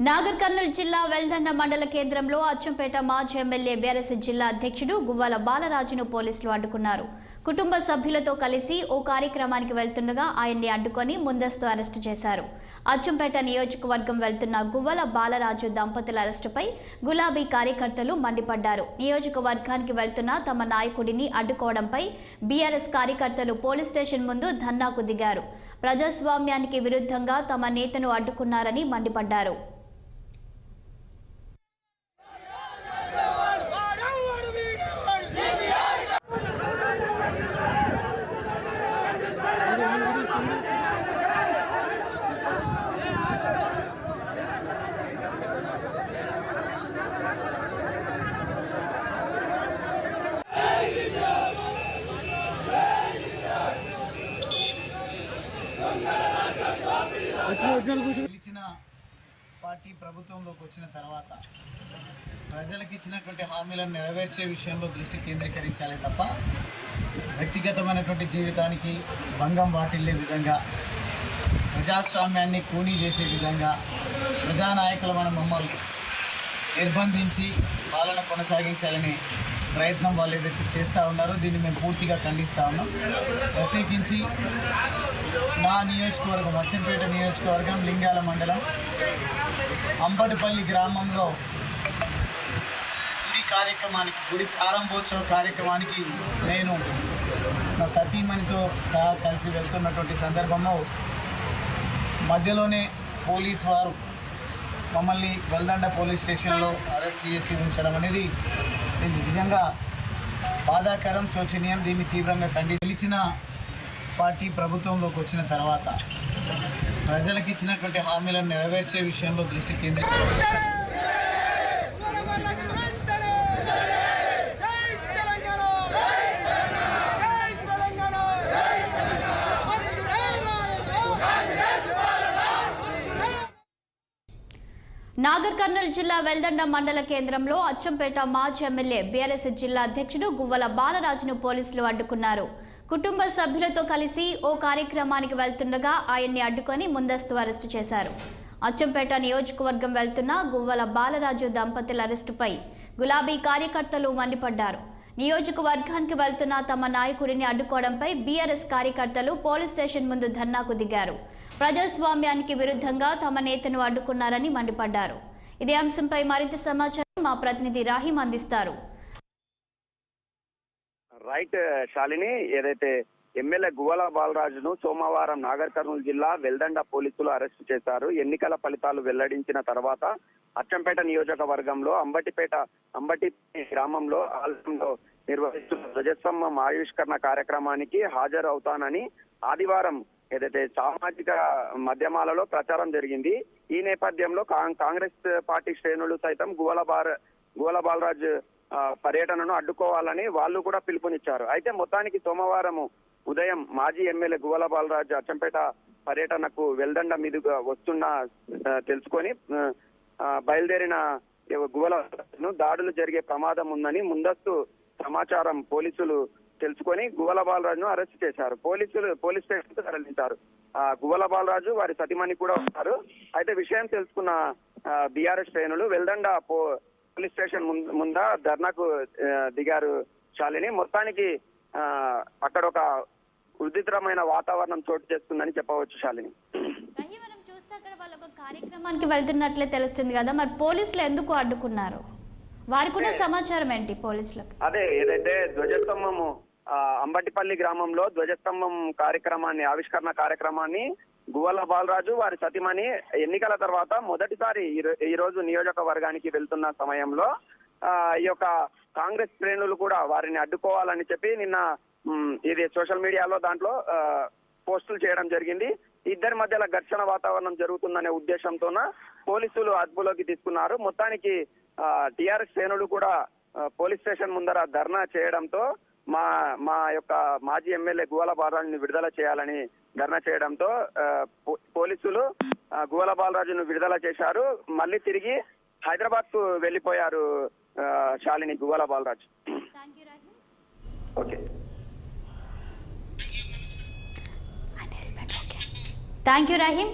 నాగర్ కర్నూలు జిల్లా వెల్దండ మండల కేంద్రంలో అచ్చంపేట మాజీ ఎమ్మెల్యే బీఆర్ఎస్ జిల్లా అధ్యక్షుడు గువ్వల బాలరాజును పోలీసులు అడ్డుకున్నారు. కుటుంబ సభ్యులతో కలిసి ఓ కార్యక్రమానికి వెళ్తుండగా ఆయన్ని అడ్డుకొని ముందస్తు అరెస్టు చేశారు. అచ్చంపేట నియోజకవర్గం వెళ్తున్న గువ్వల బాలరాజు దంపతుల అరెస్టుపై గులాబీ కార్యకర్తలు మండిపడ్డారు. నియోజకవర్గానికి వెళ్తున్న తమ నాయకుడిని అడ్డుకోవడంపై బీఆర్ఎస్ కార్యకర్తలు పోలీస్ స్టేషన్ ముందు ధర్నాకు దిగారు. ప్రజాస్వామ్యానికి విరుద్ధంగా తమ నేతను అడ్డుకున్నారని మండిపడ్డారు. గెలిచిన పార్టీ ప్రభుత్వంలోకి వచ్చిన తర్వాత ప్రజలకు ఇచ్చినటువంటి హామీలను నెరవేర్చే విషయంలో దృష్టి కేంద్రీకరించాలి తప్ప వ్యక్తిగతమైనటువంటి జీవితానికి భంగం వాటిల్లే విధంగా, ప్రజాస్వామ్యాన్ని కూనీ చేసే విధంగా ప్రజానాయకులమైన మమ్మల్ని నిర్బంధించి పాలన కొనసాగించాలని ప్రయత్నం వాళ్ళు ఏదైతే చేస్తూ ఉన్నారో దీన్ని మేము పూర్తిగా ఖండిస్తూ ఉన్నాం. ప్రత్యేకించి నా నియోజకవర్గం అచ్చంపేట నియోజకవర్గం లింగాల మండలం అంబటిపల్లి గ్రామంలో గుడి ప్రారంభోత్సవ కార్యక్రమానికి నేను నా సతీమణితో సహా కలిసి వెళ్తున్నటువంటి సందర్భంలో మధ్యలోనే పోలీసు వారు మమ్మల్ని వెల్దండ పోలీస్ స్టేషన్లో అరెస్ట్ చేసి ఉంచడం అనేది నిజంగా బాధాకరం, శోచనీయం. దీన్ని తీవ్రంగా గెలిచిన పార్టీ ప్రభుత్వంలోకి వచ్చిన తర్వాత ప్రజలకు ఇచ్చినటువంటి హామీలను నెరవేర్చే విషయంలో దృష్టి కేంద్రీకరించాలి. నాగర్ కర్నూలు జిల్లా వెల్దండ మండల కేంద్రంలో అచ్చంపేట మాజీ ఎమ్మెల్యే బీఆర్ఎస్ జిల్లా అధ్యక్షుడు గువ్వల బాలరాజును పోలీసులు అడ్డుకున్నారు. కుటుంబ సభ్యులతో కలిసి ఓ కార్యక్రమానికి వెళ్తుండగా ఆయన్ని అడ్డుకొని ముందస్తు అరెస్టు చేశారు. అచ్చంపేట నియోజకవర్గం వెళ్తున్న గువ్వల బాలరాజు దంపతుల అరెస్టుపై గులాబీ కార్యకర్తలు మండిపడ్డారు. నియోజకవర్గానికి వెళ్తున్న తమ నాయకుడిని అడ్డుకోవడంపై బీఆర్ఎస్ కార్యకర్తలు పోలీస్ స్టేషన్ ముందు ధర్నాకు దిగారు. ప్రజాస్వామ్యానికి విరుద్ధంగా తమ నేతను అడ్డుకున్నారని మండిపడ్డారు. ఇదే అంశంపై మరింత సమాచారం మా ప్రతినిధి రాహిం అందిస్తారు. రైట్ శాలిని, ఏదైతే ఎమ్మెల్యే గువ్వల బాలరాజును సోమవారం నాగర్ కర్నూలు జిల్లా వెల్దండ పోలీసులు అరెస్టు చేశారు. ఎన్నికల ఫలితాలు వెల్లడించిన తర్వాత అచ్చంపేట నియోజకవర్గంలో అంబటి గ్రామంలో ఆలయంలో నిర్వహిస్తున్న ధ్వజస్తంభం ఆవిష్కరణ కార్యక్రమానికి హాజరవుతానని ఆదివారం ఏదైతే సామాజిక మాధ్యమాలలో ప్రచారం జరిగింది. ఈ నేపథ్యంలో కాంగ్రెస్ పార్టీ శ్రేణులు సైతం గువ్వల బాలరాజు పర్యటనను అడ్డుకోవాలని వాళ్ళు కూడా పిలుపునిచ్చారు. అయితే మొత్తానికి సోమవారం ఉదయం మాజీ ఎమ్మెల్యే గువ్వల బాలరాజు అచ్చంపేట పర్యటనకు వెల్దండ మీదుగా వస్తున్న తెలుసుకొని బయలుదేరిన గువ్వలను దాడులు జరిగే ప్రమాదం ఉందని ముందస్తు సమాచారం పోలీసులు తెలుసుకొని గువ్వల బాలరాజును అరెస్ట్ చేశారు. పోలీస్ స్టేషన్ తరలించారు. గువ్వల బాలరాజు వారి సతీమణి కూడా ఉన్నారు. అయితే విషయం తెలుసుకున్న బీఆర్ఎస్ శ్రేణులు వెల్దండ పోలీస్ స్టేషన్ ముంద ధర్నాకు దిగారు. శాలిని, మొత్తానికి అక్కడ ఒక ఉద్రిక్తమైన వాతావరణం చోటు చేసుకుందని చెప్పవచ్చు. శాలిని, మనం చూస్తే అక్కడ వాళ్ళు ఒక కార్యక్రమానికి వెళ్తున్నట్లే తెలుస్తుంది కదా, మరి పోలీసులు ఎందుకు అడ్డుకున్నారు? వారికి కూడా సమాచారం ఏంటి పోలీసులకు? అదే ఏదైతే ధ్వజస్తంభము అంబటిపల్లి గ్రామంలో ధ్వజస్తంభం ఆవిష్కరణ కార్యక్రమాన్ని గువ్వల బాలరాజు వారి సతీమణి ఎన్నికల తర్వాత మొదటిసారి ఈ రోజు నియోజకవర్గానికి వెళ్తున్న సమయంలో ఈ యొక్క కాంగ్రెస్ శ్రేణులు కూడా వారిని అడ్డుకోవాలని చెప్పి నిన్న ఇది సోషల్ మీడియాలో దాంట్లో పోస్టులు చేయడం జరిగింది. ఇద్దరి మధ్యలో ఘర్షణ వాతావరణం జరుగుతుందనే ఉద్దేశంతోన పోలీసులు అదుపులోకి తీసుకున్నారు. మొత్తానికి టిఆర్ఎస్ శ్రేణులు కూడా పోలీస్ స్టేషన్ ముందర ధర్నా చేయడంతో మా యొక్క మాజీ ఎమ్మెల్యే గువ్వల బాలరాజును విడుదల చేయాలని ధర్నా చేయడంతో పోలీసులు గువ్వల బాలరాజును విడుదల చేశారు. మళ్ళీ తిరిగి హైదరాబాద్ కు వెళ్లిపోయారు. Shalini, Guvvala Balaraju. Okay, thank you రాహిం.